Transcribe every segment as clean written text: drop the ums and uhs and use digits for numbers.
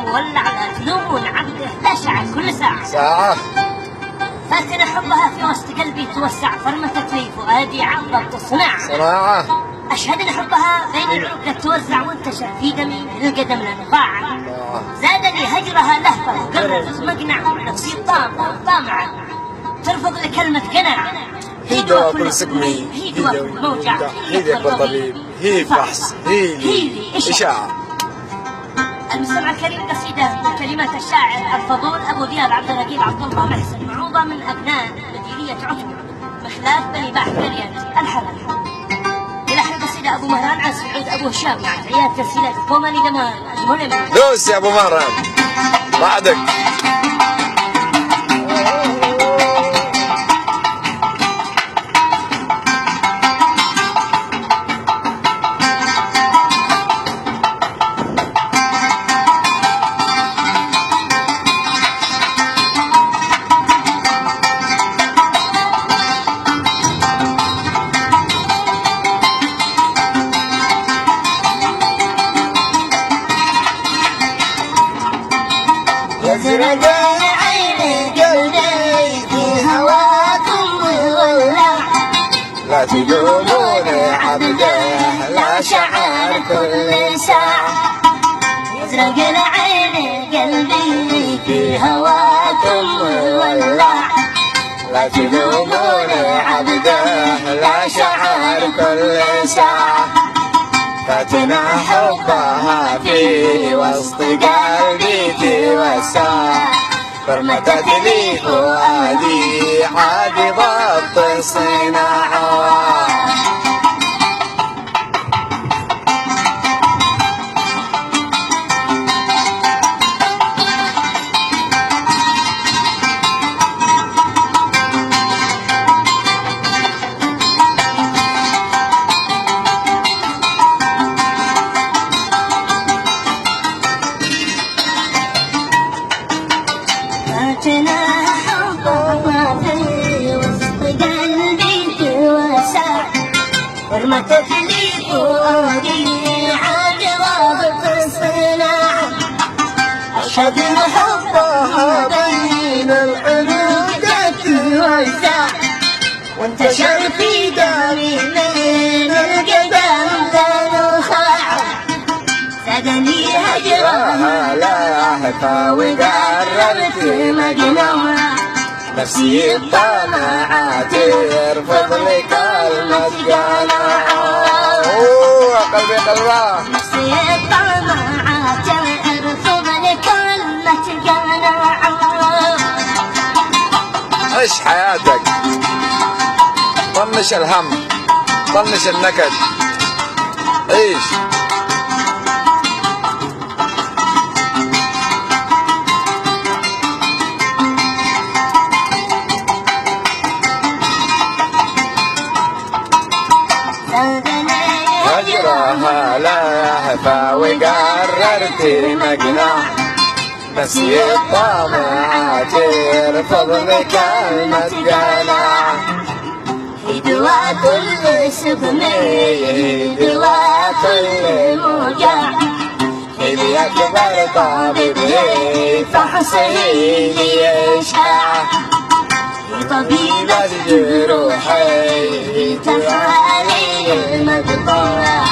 مولع لا تلومون عبده لا شعر كل ساعة فاتن حبها في وسط قلبي توسع فرمتت لي فؤادي عضت صناعة أشهد أن حبها بين العروق توزع وانتشر في دمي من القدم للنقاع زادني هجرها لهفة وقرب مقنع ونفسي طامعة ترفض لكلمة قناع هي دواء كل سقمي هي دواء كل موجع هي ذكر طبيب هي فحص هي إشاعة. المستمع الكريم قصيدة من كلمات الشاعر الفضول أبو دياب عبد الرقيب عبد الله محسن معوضة من أبناء مديرية عتبة مخلاف بني باح قرية الحرم. يلحن القصيدة أبو مهران عن سعود أبو هشام مع عياد تسهيلات الكوماني دمان المهم. دوس يا أبو مهران بعدك. يزرق عين قلبي في هواكم مولع لا تلومون عبده لا شعر كل ساعة يزرق العين قلبي في هواكم مولع لا تلومون عبده لا شعر كل ساعة فاتنا حبها في وسط قلبي توسع فرمتت لي فؤادي عاد ضبط الصناعة. فاتنا حبها في وسط قلبي توسع فرمتت لي فؤادي عاد ضابط الصناعة أشهد أن حبها بين العروق توسع وانتشر في دمي من القدم للنخاع زادني هجرها لهفة وقررت مجنونة نفسي الطمعة ترفض لي كلمة قناعة. قلبي قلبه نفسي الطمعة ترفض لي كلمة قناعة. عيش حياتك طنش الهم طنش النكد عيش. هجرها لهفة وقررت مقنع نفسي الطمعة ترفض لي كلمة قناع. في دواء كل سقمي دواء كل موجع اللي أكبر طبيب فحصي لي إشاعة طبيب الجروح تفعلي المقطوع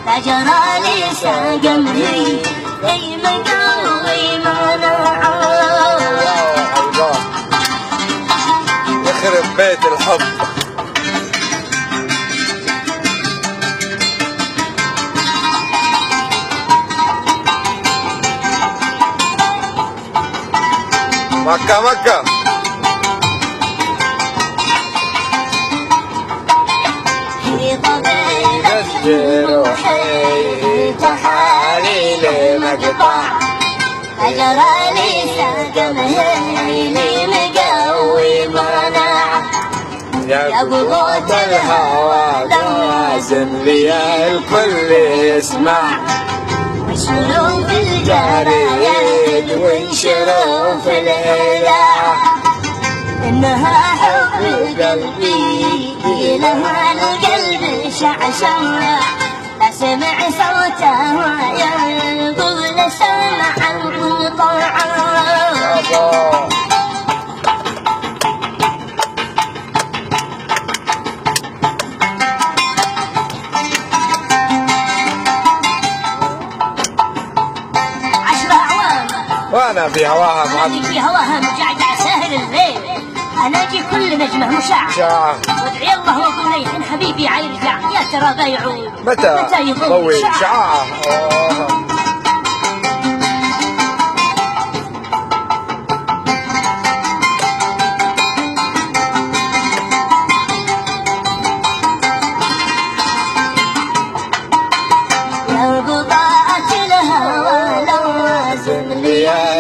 لا جرى لي سقمي أي مقوي مناعة. يخرب بيت الحب. مكة مكة في طبيب الجروح تحاليل مقطع أجرى لي سقمي لي مقوي مناعة. يا قوة الهوى لازم لي الكل يسمع وانشروا في الجرايد وانشروا في الإذاعة إنها حب قلبي لها القلب شعشع لا سمع صوتها ينقض لسمع القلب وانا في هواها أنا في هواها مجعجع ساهر الليل، أناجي كل نجمة مشعة وادعي الله وأقول ليحن حبيبي عيرجع، يا ترى بيعود متى يضوي شعاع.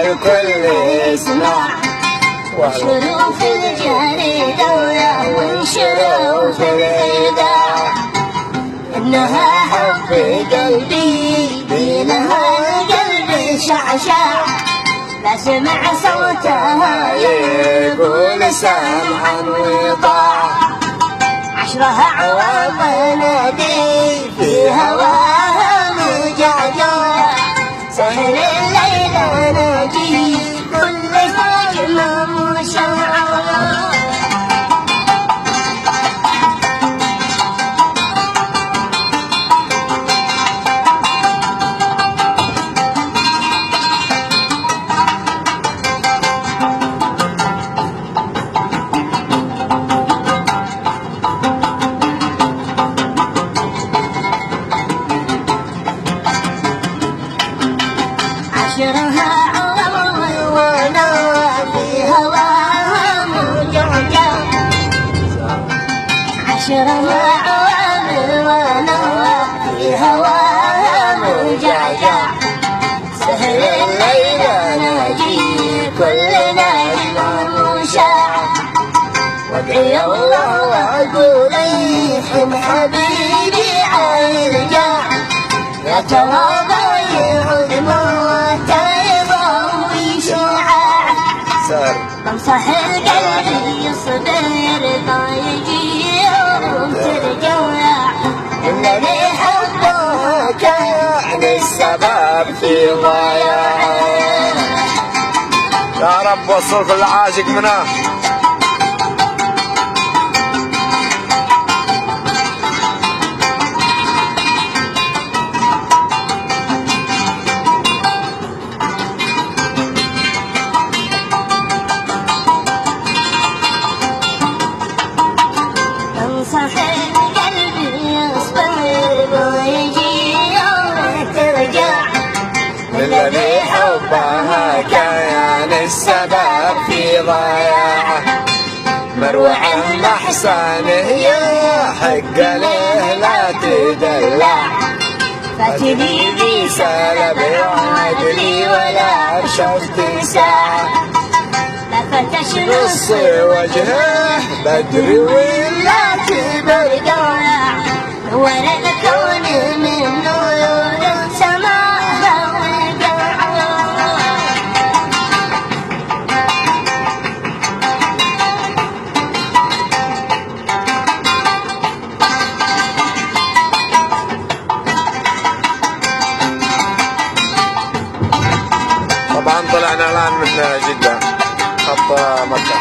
الكل يسمع، وانشروا في الجريدة وانشروا في الإذاعة إنها حب قلبي بينها القلب شعشع، لا سمع صوتها يقول سمعا وطاعة، عشرها عوام نادي في هواها مجعجع، سهل الليل ناجي كل نجمة مشعة. عشرها عوام وانا في هواها مجعجع، عشرها عوام وانا في هواها مجعجع، سهل الليل ناجي كل نجمة مشعة، وادعي الله واقول يحن حبيبي عيرجع، يا ترى بيعود بنصح القلب يصبر ضايجي يوم ترجع، الذي حبه كان السبب في ضياعه. يا رب وصل كل عاشق منها. بنصح القلب يصبر ويجي يوم ترجع، الذي حبها كان السبب في ضياعه، مروع محسنه يا حق له لا تدلع، فاتني في سلب وعدلي ولا شفت ساعة، لا فتش نص وجهه بدري ولا تبرقع، نور الكون من نور سماها وقع. طبعا طلعنا الآن من جدة خط مكة.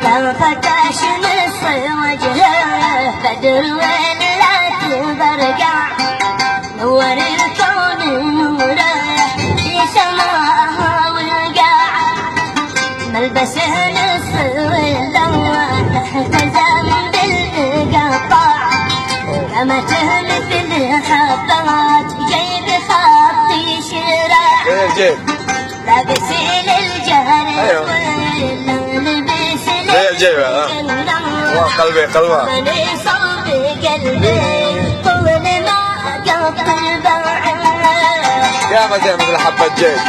لا فتش نص وجهه بدر ولا تبرقع، نور الكون نوره في سماها وقع، ملبسه نص واللوى تحتزم بالقطاع، كما تهلف الحبات جيب خط شراع، لابس للجهر ولبس الجيب قلبي قلبه من صوب قلبي طول ما قط الباع، يا متى مثل حبة جيب.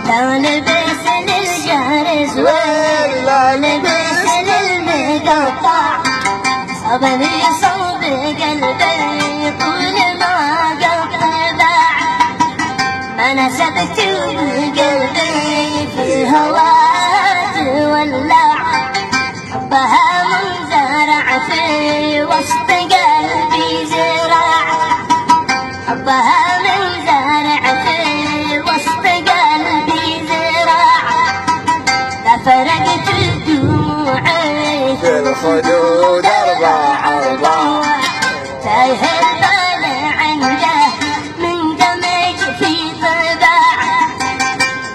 لا لبس للجهر زوين لا لبس للمقطع، صبني صوب أنا سبت قلبي في هواها تولع حبها من زرع في وسط قلبي زرع حبها من زرع في وسط قلبي زرع لا فرقت دموعي في الخدود أربع تايه البال عنده من دمج في طباع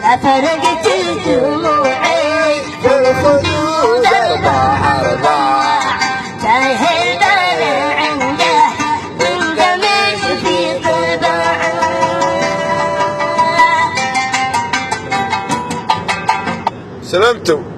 لا فرقت دموعي في الخدود أربع تايه البال عنده من دمج في طباع سلمتوا.